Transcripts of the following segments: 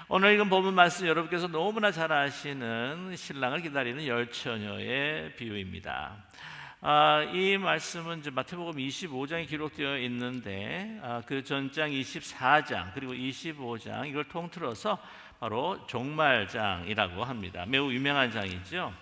오늘 읽은 본문 말씀 여러분께서 너무나 잘 아시는 신랑을 기다리는 열 처녀의 비유입니다. 이 말씀은 이제 마태복음 25장에 기록되어 있는데 그 전장 24장 그리고 25장 이걸 통틀어서 바로 종말장이라고 합니다. 매우 유명한 장이죠.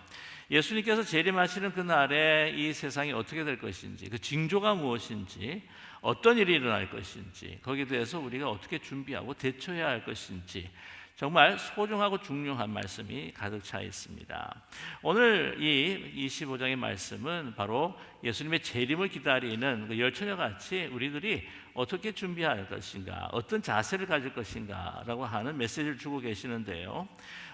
예수님께서 재림하시는 그날에 이 세상이 어떻게 될 것인지, 그 징조가 무엇인지, 어떤 일이 일어날 것인지, 거기에 대해서 우리가 어떻게 준비하고 대처해야 할 것인지 정말 소중하고 중요한 말씀이 가득 차 있습니다. 오늘 이 25장의 말씀은 바로 예수님의 재림을 기다리는 그 열처녀같이 우리들이 어떻게 준비할 것인가, 어떤 자세를 가질 것인가 라고 하는 메시지를 주고 계시는데요.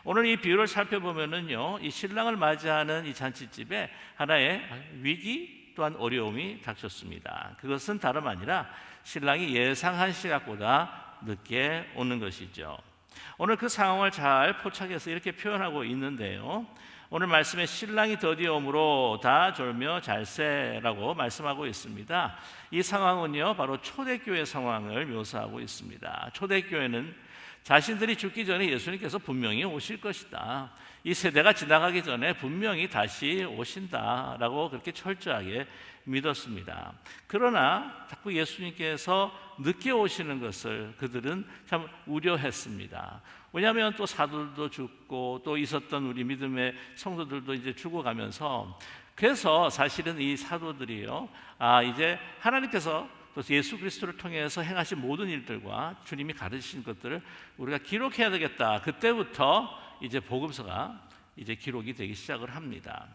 오늘 이 비유를 살펴보면은요, 이 신랑을 맞이하는 이 잔치집에 하나의 위기 또한 어려움이 닥쳤습니다. 그것은 다름 아니라 신랑이 예상한 시각보다 늦게 오는 것이죠. 오늘 그 상황을 잘 포착해서 이렇게 표현하고 있는데요. 오늘 말씀에 신랑이 더디어 오므로 다 졸며 잘세라고 말씀하고 있습니다. 이 상황은요, 바로 초대교회 상황을 묘사하고 있습니다. 초대교회는 자신들이 죽기 전에 예수님께서 분명히 오실 것이다, 이 세대가 지나가기 전에 분명히 다시 오신다라고 그렇게 철저하게 믿었습니다. 그러나 자꾸 예수님께서 늦게 오시는 것을 그들은 참 우려했습니다. 왜냐하면 또 사도들도 죽고 또 있었던 우리 믿음의 성도들도 이제 죽어가면서, 그래서 사실은 이 사도들이요, 이제 하나님께서 또 예수 그리스도를 통해서 행하신 모든 일들과 주님이 가르치신 것들을 우리가 기록해야 되겠다. 그때부터 이제 복음서가 이제 기록이 되기 시작을 합니다.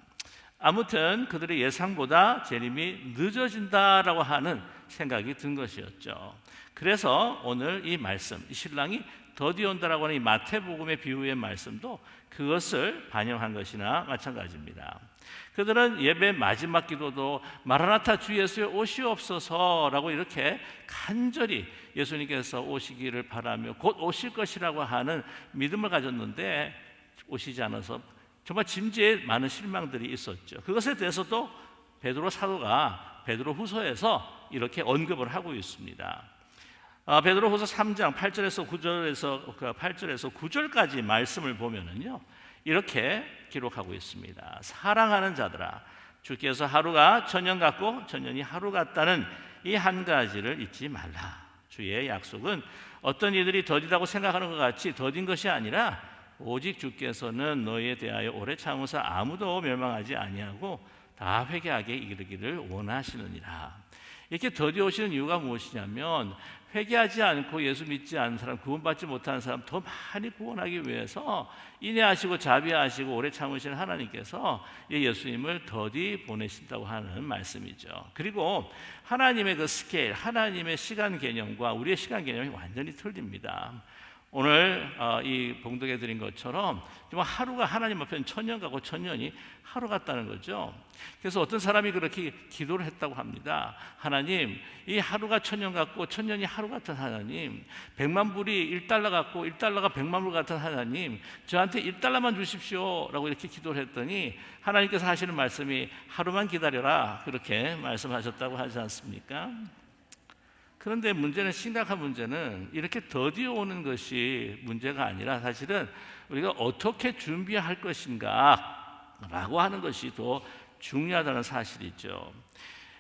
아무튼 그들의 예상보다 재림이 늦어진다라고 하는 생각이 든 것이었죠. 그래서 오늘 이 말씀, 이 신랑이 더디 온다라고 하는 이 마태복음의 비유의 말씀도 그것을 반영한 것이나 마찬가지입니다. 그들은 예배 마지막 기도도 마라나타 주 예수여 오시옵소서라고 이렇게 간절히 예수님께서 오시기를 바라며 곧 오실 것이라고 하는 믿음을 가졌는데 오시지 않아서 정말 짐지에 많은 실망들이 있었죠. 그것에 대해서도 베드로 사도가 베드로 후서에서 이렇게 언급을 하고 있습니다. 베드로 후서 3장 8절에서 9절까지 말씀을 보면은요, 이렇게 기록하고 있습니다. 사랑하는 자들아, 주께서 하루가 천년 같고 천년이 하루 같다는 이 한 가지를 잊지 말라. 주의 약속은 어떤 이들이 더디다고 생각하는 것 같이 더딘 것이 아니라 오직 주께서는 너희에 대하여 오래 참으사 아무도 멸망하지 아니하고 다 회개하게 이르기를 원하시느니라. 이렇게 더디 오시는 이유가 무엇이냐면, 회개하지 않고 예수 믿지 않는 사람, 구원받지 못하는 사람 더 많이 구원하기 위해서 인내하시고 자비하시고 오래 참으시는 하나님께서 예수님을 더디 보내신다고 하는 말씀이죠. 그리고 하나님의 그 스케일, 하나님의 시간 개념과 우리의 시간 개념이 완전히 틀립니다. 오늘 이 봉독해 드린 것처럼 하루가 하나님 앞에는 천년 같고 천년이 하루 같다는 거죠. 그래서 어떤 사람이 그렇게 기도를 했다고 합니다. 하나님, 이 하루가 천년 같고 천년이 하루 같은 하나님, 100만 불이 1달러 같고 1달러가 100만 불 같은 하나님, 저한테 1달러만 주십시오 라고 이렇게 기도를 했더니 하나님께서 하시는 말씀이 하루만 기다려라, 그렇게 말씀하셨다고 하지 않습니까? 그런데 문제는, 심각한 문제는 이렇게 더디 오는 것이 문제가 아니라 사실은 우리가 어떻게 준비할 것인가 라고 하는 것이 더 중요하다는 사실이죠.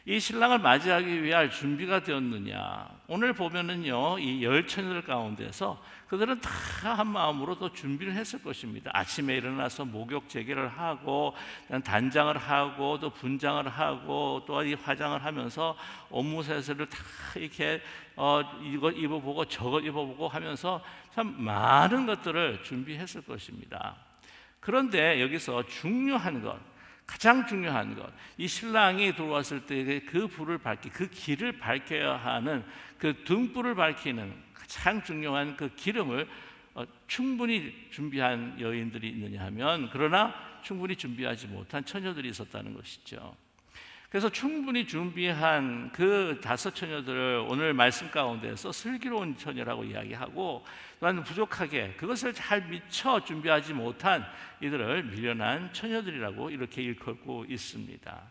이 신랑을 맞이하기 위할 준비가 되었느냐, 오늘 보면은요, 이 열 처녀들 가운데서 그들은 다 한 마음으로 또 준비를 했을 것입니다. 아침에 일어나서 목욕 재개를 하고 단장을 하고 또 분장을 하고 또 이 화장을 하면서 옷무새를 다 이렇게 이거 입어보고 저거 입어보고 하면서 참 많은 것들을 준비했을 것입니다. 그런데 여기서 중요한 것, 가장 중요한 것, 이 신랑이 들어왔을 때 그 불을 밝히, 그 길을 밝혀야 하는 그 등불을 밝히는 가장 중요한 그 기름을 충분히 준비한 여인들이 있느냐 하면, 그러나 충분히 준비하지 못한 처녀들이 있었다는 것이죠. 그래서 충분히 준비한 그 5 처녀들을 오늘 말씀 가운데서 슬기로운 처녀라고 이야기하고, 또한 부족하게 그것을 잘 미처 준비하지 못한 이들을 미련한 처녀들이라고 이렇게 일컫고 있습니다.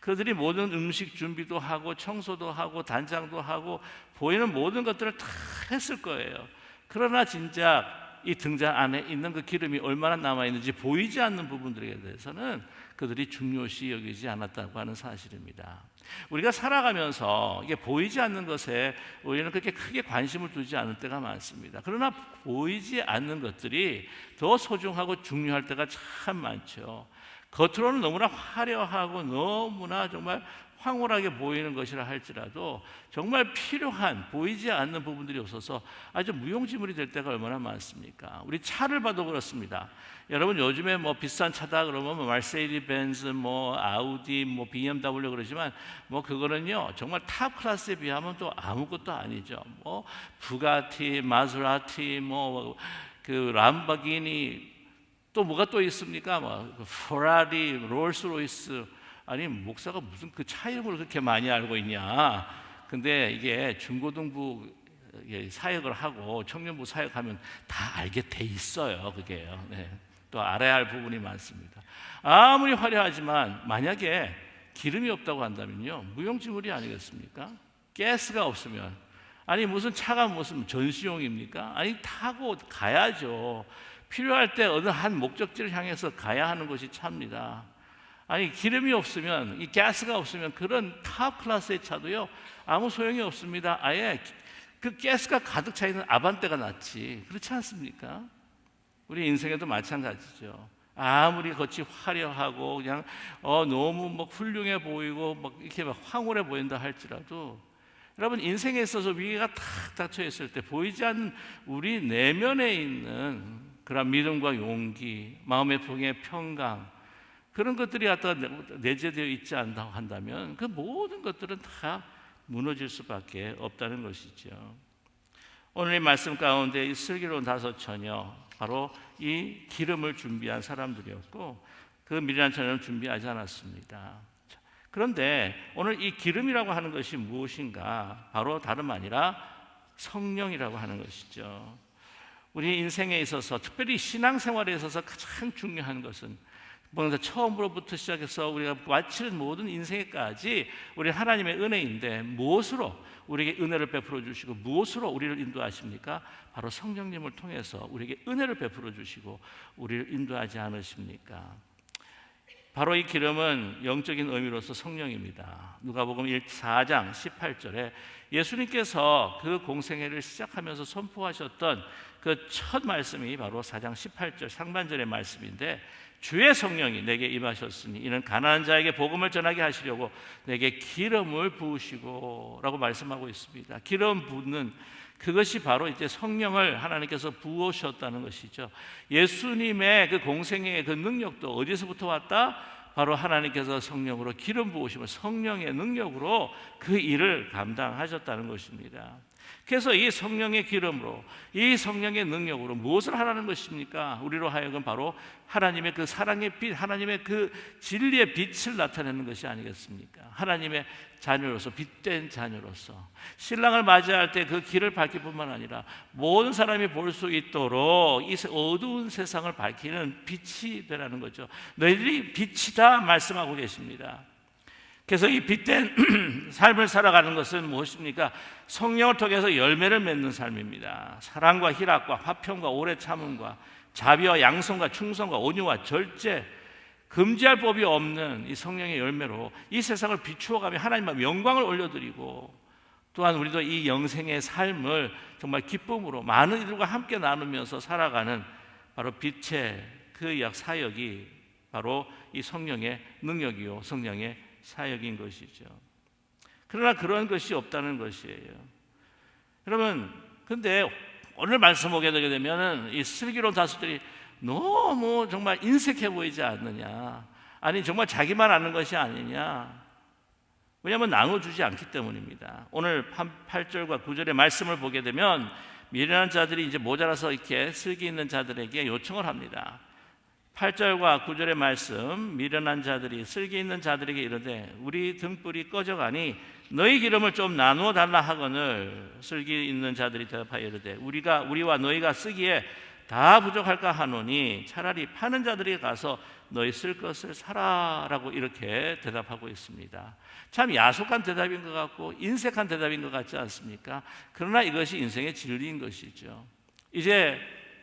그들이 모든 음식 준비도 하고 청소도 하고 단장도 하고 보이는 모든 것들을 다 했을 거예요. 그러나 진작 이 등잔 안에 있는 그 기름이 얼마나 남아있는지 보이지 않는 부분들에 대해서는 그들이 중요시 여기지 않았다고 하는 사실입니다. 우리가 살아가면서 이게 보이지 않는 것에 우리는 그렇게 크게 관심을 두지 않을 때가 많습니다. 그러나 보이지 않는 것들이 더 소중하고 중요할 때가 참 많죠. 겉으로는 너무나 화려하고 너무나 정말 황홀하게 보이는 것이라 할지라도 정말 필요한 보이지 않는 부분들이 없어서 아주 무용지물이 될 때가 얼마나 많습니까? 우리 차를 봐도 그렇습니다. 여러분 요즘에 뭐 비싼 차다 그러면 뭐 마르세이디 벤츠, 뭐 아우디, 뭐 BMW 그러지만 뭐 그거는요 정말 탑 클래스에 비하면 또 아무것도 아니죠. 뭐 부가티, 마세라티, 뭐 그 람보르기니 또 뭐가 또 있습니까? 뭐 페라리, 롤스로이스. 아니 목사가 무슨 그 차 이름을 그렇게 많이 알고 있냐? 근데 이게 중고등부 사역을 하고 청년부 사역하면 다 알게 돼 있어요. 그게요. 네. 또 알아야 할 부분이 많습니다. 아무리 화려하지만 만약에 기름이 없다고 한다면요 무용지물이 아니겠습니까? 가스가 없으면 아니 무슨 차가 무슨 전시용입니까? 아니 타고 가야죠. 필요할 때 어느 한 목적지를 향해서 가야 하는 것이 차입니다. 아니 기름이 없으면 이 가스가 없으면 그런 탑 클래스의 차도요 아무 소용이 없습니다. 아예 그 가스가 가득 차 있는 아반떼가 낫지. 그렇지 않습니까? 우리 인생에도 마찬가지죠. 아무리 겉이 화려하고 그냥 너무 막 훌륭해 보이고 막 이렇게 막 황홀해 보인다 할지라도 여러분 인생에 있어서 위기가 탁 닥쳐 있을 때 보이지 않는 우리 내면에 있는 그런 믿음과 용기, 마음의 풍의 평강 그런 것들이 갖다 내재되어 있지 않다고 한다면 그 모든 것들은 다 무너질 수밖에 없다는 것이죠. 오늘 이 말씀 가운데 이 슬기로운 5처녀 바로 이 기름을 준비한 사람들이었고 그 미련한 처녀는 준비하지 않았습니다. 그런데 오늘 이 기름이라고 하는 것이 무엇인가? 바로 다름 아니라 성령이라고 하는 것이죠. 우리 인생에 있어서 특별히 신앙생활에 있어서 가장 중요한 것은 먼저 처음으로부터 시작해서 우리가 마치는 모든 인생에까지 우리 하나님의 은혜인데 무엇으로 우리에게 은혜를 베풀어 주시고 무엇으로 우리를 인도하십니까? 바로 성령님을 통해서 우리에게 은혜를 베풀어 주시고 우리를 인도하지 않으십니까? 바로 이 기름은 영적인 의미로서 성령입니다. 누가복음 4장 18절에 예수님께서 그 공생애를 시작하면서 선포하셨던 그 첫 말씀이 바로 4장 18절 상반절의 말씀인데 주의 성령이 내게 임하셨으니 이는 가난한 자에게 복음을 전하게 하시려고 내게 기름을 부으시고 라고 말씀하고 있습니다. 기름 붓는 그것이 바로 이제 성령을 하나님께서 부으셨다는 것이죠. 예수님의 그 공생애의 그 능력도 어디서부터 왔다? 바로 하나님께서 성령으로 기름 부으심을 성령의 능력으로 그 일을 감당하셨다는 것입니다. 그래서 이 성령의 기름으로 이 성령의 능력으로 무엇을 하라는 것입니까? 우리로 하여금 바로 하나님의 그 사랑의 빛, 하나님의 그 진리의 빛을 나타내는 것이 아니겠습니까? 하나님의 자녀로서 빛된 자녀로서 신랑을 맞이할 때 그 길을 밝힐 뿐만 아니라 모든 사람이 볼 수 있도록 이 어두운 세상을 밝히는 빛이 되라는 거죠. 너희들이 빛이다 말씀하고 계십니다. 그래서 이 빛된 삶을 살아가는 것은 무엇입니까? 성령을 통해서 열매를 맺는 삶입니다. 사랑과 희락과 화평과 오래 참음과 자비와 양성과 충성과 온유와 절제, 금지할 법이 없는 이 성령의 열매로 이 세상을 비추어가며 하나님 앞에 영광을 올려드리고 또한 우리도 이 영생의 삶을 정말 기쁨으로 많은 이들과 함께 나누면서 살아가는 바로 빛의 그 사역이 바로 이 성령의 능력이요 성령의 사역인 것이죠. 그러나 그런 것이 없다는 것이에요. 여러분, 근데 오늘 말씀 보게 되게 되면은 이 슬기로운 다수들이 너무 정말 인색해 보이지 않느냐? 아니 정말 자기만 아는 것이 아니냐? 왜냐하면 나눠주지 않기 때문입니다. 오늘 8절과 9절의 말씀을 보게 되면 미련한 자들이 이제 모자라서 이렇게 슬기 있는 자들에게 요청을 합니다. 8절과 9절의 말씀, 미련한 자들이 슬기 있는 자들에게 이르되 우리 등불이 꺼져가니 너희 기름을 좀 나누어 달라 하거늘 슬기 있는 자들이 대답하여 이르되 우리와 너희가 쓰기에 다 부족할까 하노니 차라리 파는 자들이 가서 너희 쓸 것을 사라라고 이렇게 대답하고 있습니다. 참 야속한 대답인 것 같고 인색한 대답인 것 같지 않습니까? 그러나 이것이 인생의 진리인 것이죠. 이제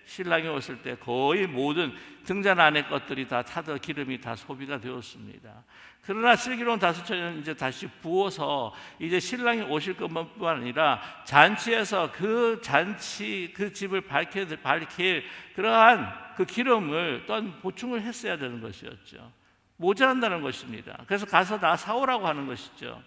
신랑이 오실 때 거의 모든 등잔 안에 것들이 다 타더 기름이 다 소비가 되었습니다. 그러나 슬기로운 다섯처녀는 이제 다시 부어서 이제 신랑이 오실 것뿐만 아니라 잔치에서 그 잔치 그 집을 밝힐 그러한 그 기름을 또한 보충을 했어야 되는 것이었죠. 모자란다는 것입니다. 그래서 가서 나 사오라고 하는 것이죠.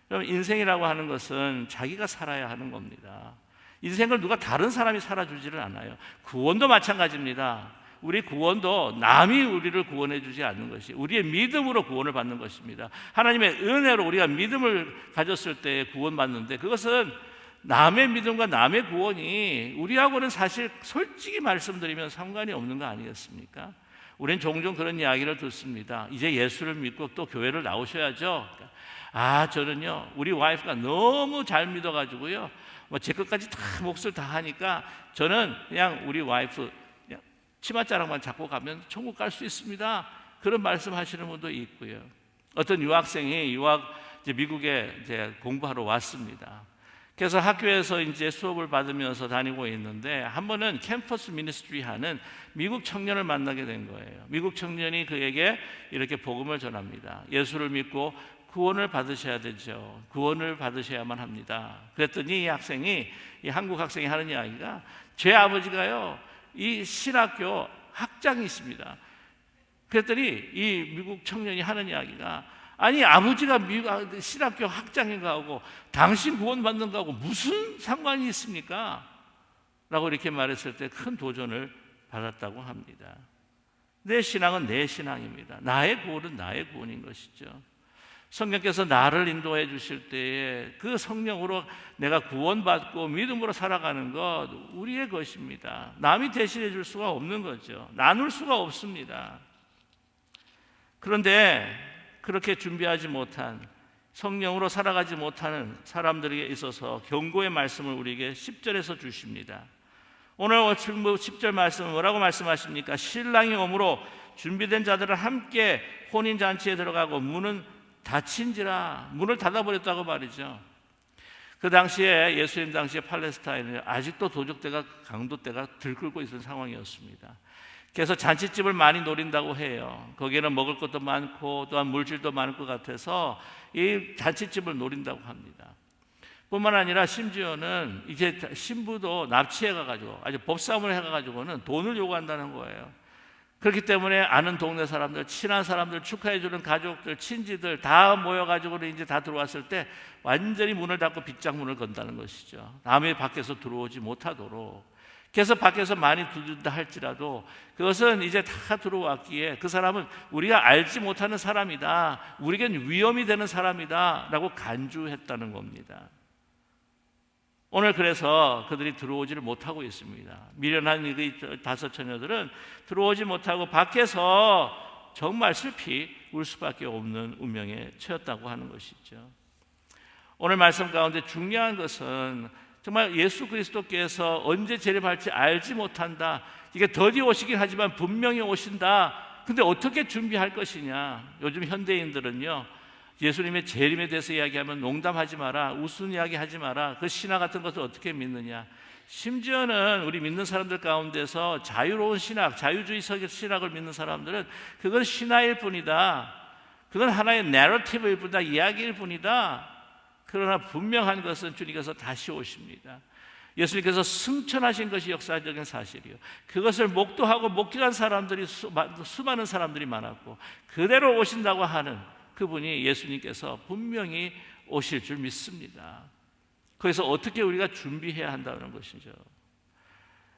그럼 인생이라고 하는 것은 자기가 살아야 하는 겁니다. 인생을 누가 다른 사람이 살아주지를 않아요. 구원도 마찬가지입니다. 우리 구원도 남이 우리를 구원해 주지 않는 것이 우리의 믿음으로 구원을 받는 것입니다. 하나님의 은혜로 우리가 믿음을 가졌을 때 구원받는데 그것은 남의 믿음과 남의 구원이 우리하고는 사실 솔직히 말씀드리면 상관이 없는 거 아니겠습니까? 우리는 종종 그런 이야기를 듣습니다. 이제 예수를 믿고 또 교회를 나오셔야죠. 저는요 우리 와이프가 너무 잘 믿어가지고요 제 것까지 다 몫을 다 하니까 저는 그냥 우리 와이프 그냥 치맛자락만 잡고 가면 천국 갈 수 있습니다. 그런 말씀하시는 분도 있고요. 어떤 유학생이 미국에 이제 공부하러 왔습니다. 그래서 학교에서 이제 수업을 받으면서 다니고 있는데 한 번은 캠퍼스 미니스트리 하는 미국 청년을 만나게 된 거예요. 미국 청년이 그에게 이렇게 복음을 전합니다. 예수를 믿고 구원을 받으셔야 되죠. 구원을 받으셔야만 합니다. 그랬더니 이 한국 학생이 하는 이야기가 제 아버지가요 이 신학교 학장이십니다. 그랬더니 이 미국 청년이 하는 이야기가 아니 아버지가 신학교 학장인 거하고 당신 구원받는 거하고 무슨 상관이 있습니까? 라고 이렇게 말했을 때 큰 도전을 받았다고 합니다. 내 신앙은 내 신앙입니다. 나의 구원은 나의 구원인 것이죠. 성령께서 나를 인도해 주실 때에 그 성령으로 내가 구원받고 믿음으로 살아가는 것 우리의 것입니다. 남이 대신해 줄 수가 없는 거죠. 나눌 수가 없습니다. 그런데 그렇게 준비하지 못한 성령으로 살아가지 못하는 사람들에게 있어서 경고의 말씀을 우리에게 10절에서 주십니다. 오늘 10절 말씀은 뭐라고 말씀하십니까? 신랑이 오므로 준비된 자들은 함께 혼인잔치에 들어가고 문은 닫힌지라 문을 닫아버렸다고 말이죠. 그 당시에 예수님 당시에 팔레스타인은 아직도 도적대가 강도대가 들끓고 있는 상황이었습니다. 그래서 잔치집을 많이 노린다고 해요. 거기에는 먹을 것도 많고 또한 물질도 많을 것 같아서 이 잔치집을 노린다고 합니다. 뿐만 아니라 심지어는 이제 신부도 납치해 가지고 아주 법싸움을 해 가지고는 돈을 요구한다는 거예요. 그렇기 때문에 아는 동네 사람들, 친한 사람들, 축하해 주는 가족들, 친지들 다 모여 가지고는 이제 다 들어왔을 때 완전히 문을 닫고 빗장문을 건다는 것이죠. 남의 밖에서 들어오지 못하도록. 그래서 밖에서 많이 두둔다 할지라도 그것은 이제 다 들어왔기에 그 사람은 우리가 알지 못하는 사람이다, 우리에겐 위험이 되는 사람이다 라고 간주했다는 겁니다. 오늘 그래서 그들이 들어오지를 못하고 있습니다. 미련한 그 다섯 처녀들은 들어오지 못하고 밖에서 정말 슬피 울 수밖에 없는 운명에 처했다고 하는 것이죠. 오늘 말씀 가운데 중요한 것은 정말 예수 그리스도께서 언제 재림할지 알지 못한다. 이게 더디 오시긴 하지만 분명히 오신다. 근데 어떻게 준비할 것이냐? 요즘 현대인들은요, 예수님의 재림에 대해서 이야기하면 농담하지 마라, 웃은 이야기 하지 마라, 그 신화 같은 것을 어떻게 믿느냐. 심지어는 우리 믿는 사람들 가운데서 자유로운 신학, 자유주의 신학을 믿는 사람들은 그건 신화일 뿐이다, 그건 하나의 내러티브일 뿐이다, 이야기일 뿐이다. 그러나 분명한 것은 주님께서 다시 오십니다. 예수님께서 승천하신 것이 역사적인 사실이요, 그것을 목도하고 목격한 사람들이 수많은 사람들이 많았고 그대로 오신다고 하는 그분이 예수님께서 분명히 오실 줄 믿습니다. 그래서 어떻게 우리가 준비해야 한다는 것이죠.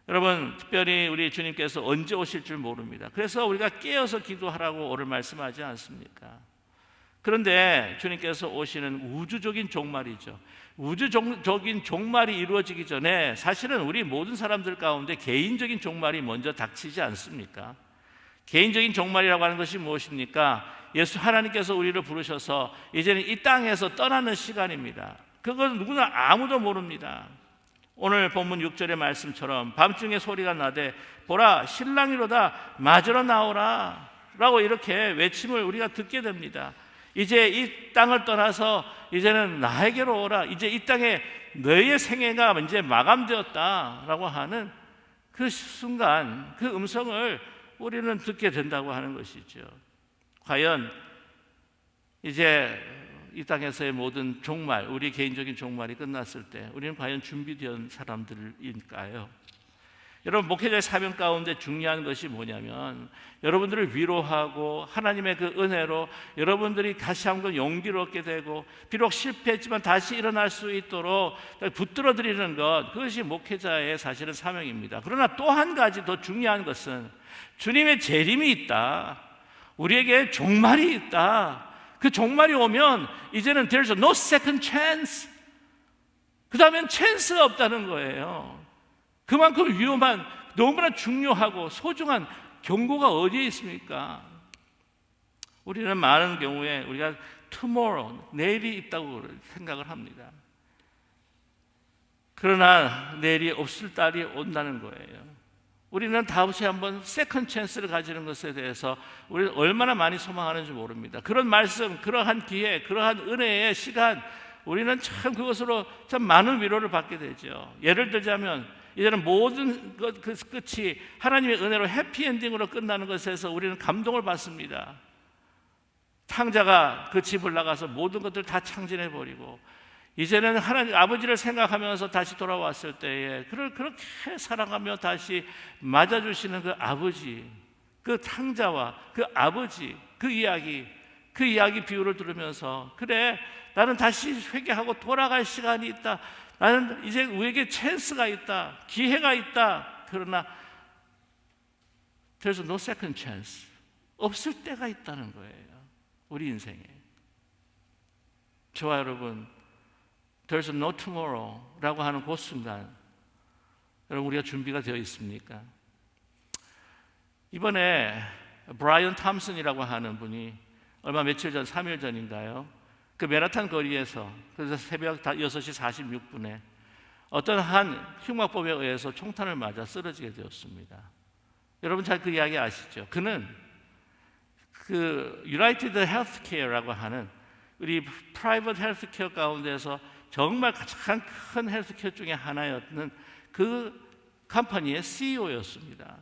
여러분, 특별히 우리 주님께서 언제 오실 줄 모릅니다. 그래서 우리가 깨어서 기도하라고 오늘 말씀하지 않습니까? 그런데 주님께서 오시는 우주적인 종말이죠. 우주적인 종말이 이루어지기 전에 사실은 우리 모든 사람들 가운데 개인적인 종말이 먼저 닥치지 않습니까? 개인적인 종말이라고 하는 것이 무엇입니까? 예수 하나님께서 우리를 부르셔서 이제는 이 땅에서 떠나는 시간입니다. 그건 누구나 아무도 모릅니다. 오늘 본문 6절의 말씀처럼 밤중에 소리가 나되 보라 신랑이로다 맞으러 나오라 라고 이렇게 외침을 우리가 듣게 됩니다. 이제 이 땅을 떠나서 이제는 나에게로 오라, 이제 이 땅에 너의 생애가 이제 마감되었다라고 하는 그 순간 그 음성을 우리는 듣게 된다고 하는 것이죠. 과연 이제 이 땅에서의 모든 종말, 우리 개인적인 종말이 끝났을 때 우리는 과연 준비된 사람들일까요? 여러분, 목회자의 사명 가운데 중요한 것이 뭐냐면 여러분들을 위로하고 하나님의 그 은혜로 여러분들이 다시 한번 용기를 얻게 되고 비록 실패했지만 다시 일어날 수 있도록 붙들어 드리는 것, 그것이 목회자의 사실은 사명입니다. 그러나 또 한 가지 더 중요한 것은 주님의 재림이 있다. 우리에게 종말이 있다. 그 종말이 오면 이제는 there's no second chance. 그 다음엔 찬스가 없다는 거예요. 그만큼 위험한, 너무나 중요하고 소중한 경고가 어디에 있습니까? 우리는 많은 경우에 우리가 tomorrow, 내일이 있다고 생각을 합니다. 그러나 내일이 없을 날이 온다는 거예요. 우리는 다시 한번 세컨 찬스를 가지는 것에 대해서 우리는 얼마나 많이 소망하는지 모릅니다. 그런 말씀, 그러한 기회, 그러한 은혜의 시간, 우리는 참 그것으로 참 많은 위로를 받게 되죠. 예를 들자면 이제는 모든 것 그 끝이 하나님의 은혜로 해피엔딩으로 끝나는 것에서 우리는 감동을 받습니다. 탕자가 그 집을 나가서 모든 것들을 다 창진해버리고 이제는 하나님 아버지를 생각하면서 다시 돌아왔을 때에 그를 그렇게 사랑하며 다시 맞아주시는 그 아버지, 그 탕자와 그 아버지, 그 이야기 비유를 들으면서 그래, 나는 다시 회개하고 돌아갈 시간이 있다. 나는 이제 우리에게 찬스가 있다. 기회가 있다. 그러나 there's no second chance. 없을 때가 있다는 거예요. 우리 인생에. 저와 여러분, there's no tomorrow라고 하는 그 순간 여러분, 우리가 준비가 되어 있습니까? 이번에 브라이언 탐슨이라고 하는 분이 얼마 며칠 전, 3일 전인가요? 그 맨하탄 거리에서, 그래서 새벽 6시 46분에 어떤 한 흉악범에 의해서 총탄을 맞아 쓰러지게 되었습니다. 여러분 잘 그 이야기 아시죠? 그는 그 유나이티드 헬스케어라고 하는 우리 프라이빗 헬스케어 가운데서 정말 가장 큰 헬스케어 중에 하나였는 그 컴퍼니의 CEO였습니다.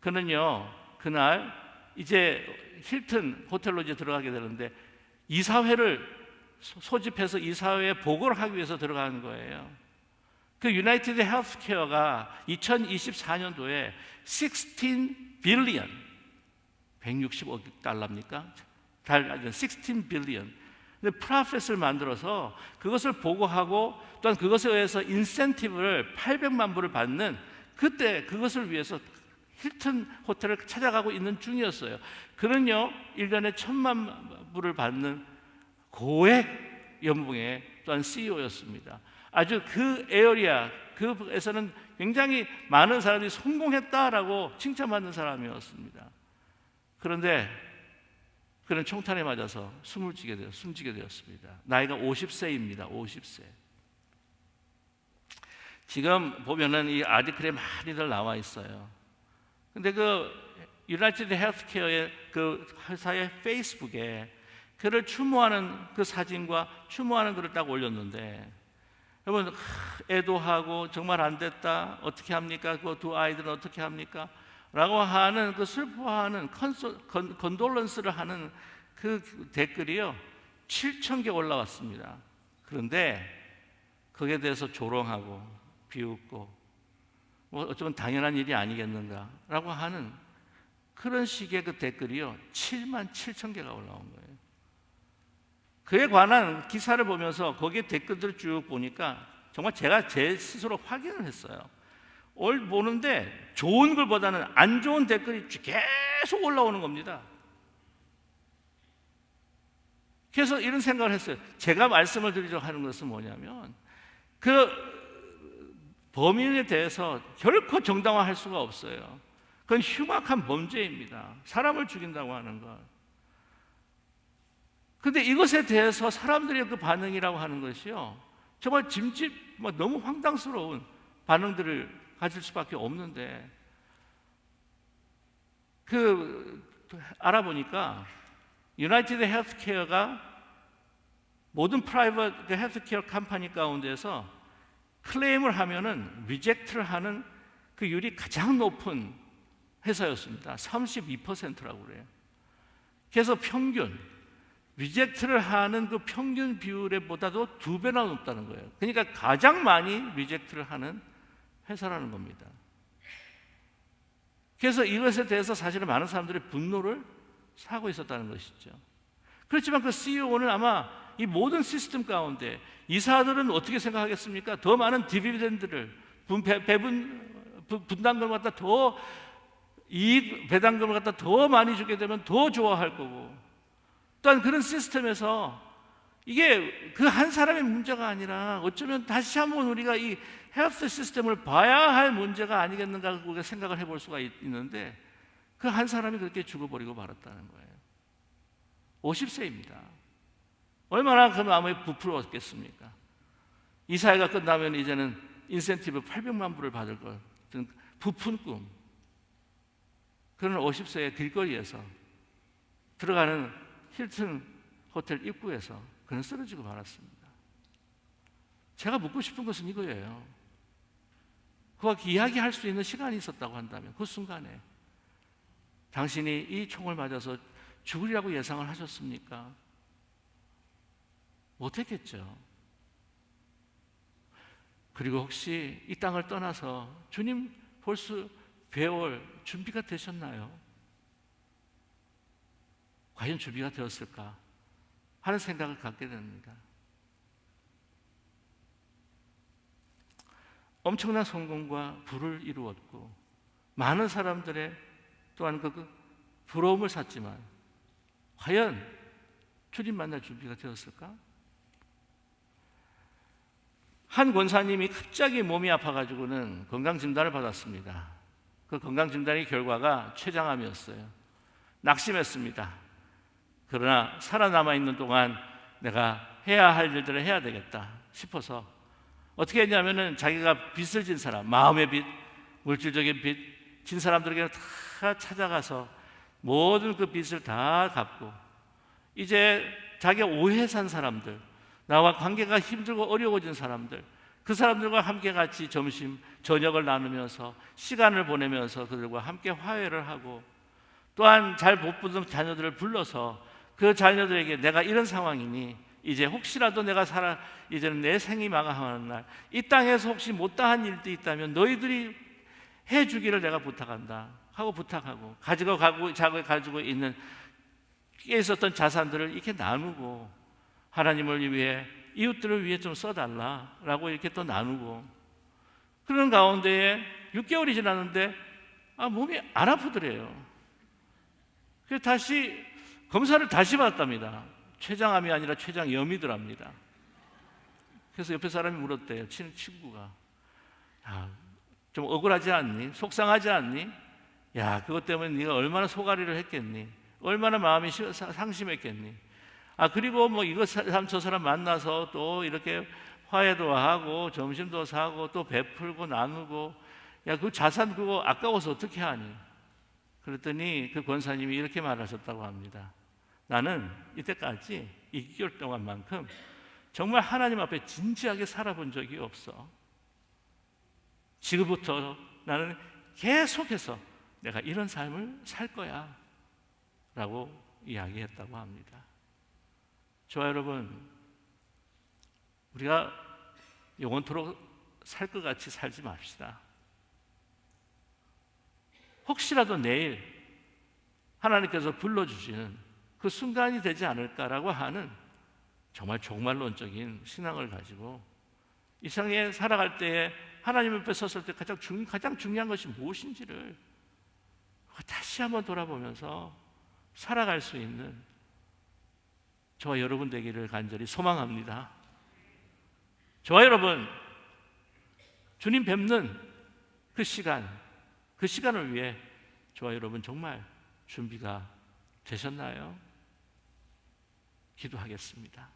그는요, 그날 이제 힐튼 호텔로 이제 들어가게 되는데 이사회를 소집해서 이사회에 보고를 하기 위해서 들어가는 거예요. 그 유나이티드 헬스케어가 2024년도에 16 빌리언, 160억 달러입니까? 16 빌리언. 근데 프로핏을 만들어서 그것을 보고하고 또한 그것에 의해서 인센티브를 800만 불을 받는, 그때 그것을 위해서 힐튼 호텔을 찾아가고 있는 중이었어요. 그는요 1년에 1,000만 불을 받는 고액 연봉의 또한 CEO였습니다. 아주 그 에어리아, 그에서는 굉장히 많은 사람들이 성공했다라고 칭찬받는 사람이었습니다. 그런데 그는 총탄에 맞아서 숨지게 되었습니다. 나이가 50세입니다. 50세. 지금 보면은 이 아티클에 많이들 나와 있어요. 근데 그 유나이티드 헬스케어의 그 회사의 페이스북에 그를 추모하는 그 사진과 추모하는 글을 딱 올렸는데, 여러분 애도하고 정말 안 됐다, 어떻게 합니까? 그 두 아이들은 어떻게 합니까? 라고 하는 그 슬퍼하는 건돌런스를 하는 그 댓글이요 7,000개 올라왔습니다. 그런데 거기에 대해서 조롱하고 비웃고 뭐 어쩌면 당연한 일이 아니겠는가 라고 하는 그런 식의 그 댓글이요 77,000개가 올라온 거예요. 그에 관한 기사를 보면서 거기에 댓글들을 쭉 보니까 정말 제가 제 스스로 확인을 했어요. 보는데 좋은 글보다는 안 좋은 댓글이 계속 올라오는 겁니다. 그래서 이런 생각을 했어요. 제가 말씀을 드리려고 하는 것은 뭐냐면 그 범인에 대해서 결코 정당화할 수가 없어요. 그건 흉악한 범죄입니다. 사람을 죽인다고 하는 것. 그런데 이것에 대해서 사람들의 그 반응이라고 하는 것이요 정말 너무 황당스러운 반응들을 가질 수밖에 없는데, 알아보니까 유나이티드 헬스케어가 모든 프라이빗 헬스케어 컴퍼니 가운데서 클레임을 하면은 리젝트를 하는 그 율이 가장 높은 회사였습니다. 32%라고 그래요. 그래서 평균 리젝트를 하는 그 평균 비율보다도 2배나 높다는 거예요. 그러니까 가장 많이 리젝트를 하는 회사라는 겁니다. 그래서 이것에 대해서 사실은 많은 사람들이 분노를 사고 있었다는 것이죠. 그렇지만 그 CEO는 아마 이 모든 시스템 가운데 이사들은 어떻게 생각하겠습니까? 더 많은 디비덴드를 분담금을 갖다 더 이익 배당금을 갖다 더 많이 주게 되면 더 좋아할 거고, 또한 그런 시스템에서 이게 그 한 사람의 문제가 아니라 어쩌면 다시 한번 우리가 이 헬스 시스템을 봐야 할 문제가 아니겠는가 우리가 생각을 해볼 수가 있는데, 그 한 사람이 그렇게 죽어버리고 말았다는 거예요. 50세입니다. 얼마나 그 마음에 부풀었겠습니까? 이 사회가 끝나면 이제는 인센티브 800만 불을 받을 것 같은 부푼 꿈, 그런 50세의 길거리에서 들어가는 힐튼 호텔 입구에서 그는 쓰러지고 말았습니다. 제가 묻고 싶은 것은 이거예요. 그와 이야기할 수 있는 시간이 있었다고 한다면 그 순간에 당신이 이 총을 맞아서 죽으리라고 예상을 하셨습니까? 못했겠죠. 그리고 혹시 이 땅을 떠나서 주님 볼 수 뵈올 준비가 되셨나요? 과연 준비가 되었을까 하는 생각을 갖게 됩니다. 엄청난 성공과 부를 이루었고 많은 사람들의 또한 그 부러움을 샀지만 과연 주님 만날 준비가 되었을까? 한 권사님이 갑자기 몸이 아파가지고는 건강진단을 받았습니다. 그 건강진단의 결과가 췌장암이었어요. 낙심했습니다. 그러나 살아남아 있는 동안 내가 해야 할 일들을 해야 되겠다 싶어서 어떻게 했냐면은 자기가 빚을 진 사람, 마음의 빚, 물질적인 빚 진 사람들에게 다 찾아가서 모든 그 빚을 다 갚고, 이제 자기가 오해 산 사람들, 나와 관계가 힘들고 어려워진 사람들, 그 사람들과 함께 같이 점심, 저녁을 나누면서 시간을 보내면서 그들과 함께 화해를 하고, 또한 잘 못 보던 자녀들을 불러서 그 자녀들에게 내가 이런 상황이니 이제 혹시라도 내가 이제는 내 생이 마감하는 날 이 땅에서 혹시 못다한 일도 있다면 너희들이 해주기를 내가 부탁한다 하고 부탁하고, 가지고 있는 끼에 있었던 자산들을 이렇게 나누고, 하나님을 위해 이웃들을 위해 좀 써달라라고 이렇게 또 나누고, 그런 가운데에 6개월이 지났는데 몸이 안 아프더래요. 그래서 다시 검사를 다시 받았답니다. 췌장암이 아니라 췌장염이더랍니다. 그래서 옆에 사람이 물었대요. 친구가, 좀 억울하지 않니? 속상하지 않니? 야, 그것 때문에 네가 얼마나 소가리를 했겠니? 얼마나 마음이 상심했겠니? 그리고 뭐 이거 저 사람 만나서 또 이렇게 화해도 하고 점심도 사고 또 베풀고 나누고, 야, 그 자산 그거 아까워서 어떻게 하니? 그랬더니 그 권사님이 이렇게 말하셨다고 합니다. 나는 이때까지 2개월 동안만큼 정말 하나님 앞에 진지하게 살아본 적이 없어. 지금부터 나는 계속해서 내가 이런 삶을 살 거야 라고 이야기했다고 합니다. 저와 여러분, 우리가 영원토록 살 것 같이 살지 맙시다. 혹시라도 내일 하나님께서 불러주시는 그 순간이 되지 않을까라고 하는 정말 종말론적인 신앙을 가지고 이 세상에 살아갈 때에 하나님 앞에 섰을 때 가장 중요한 것이 무엇인지를 다시 한번 돌아보면서 살아갈 수 있는 저와 여러분 되기를 간절히 소망합니다. 저와 여러분, 주님 뵙는 그 시간을 위해 저와 여러분 정말 준비가 되셨나요? 기도하겠습니다.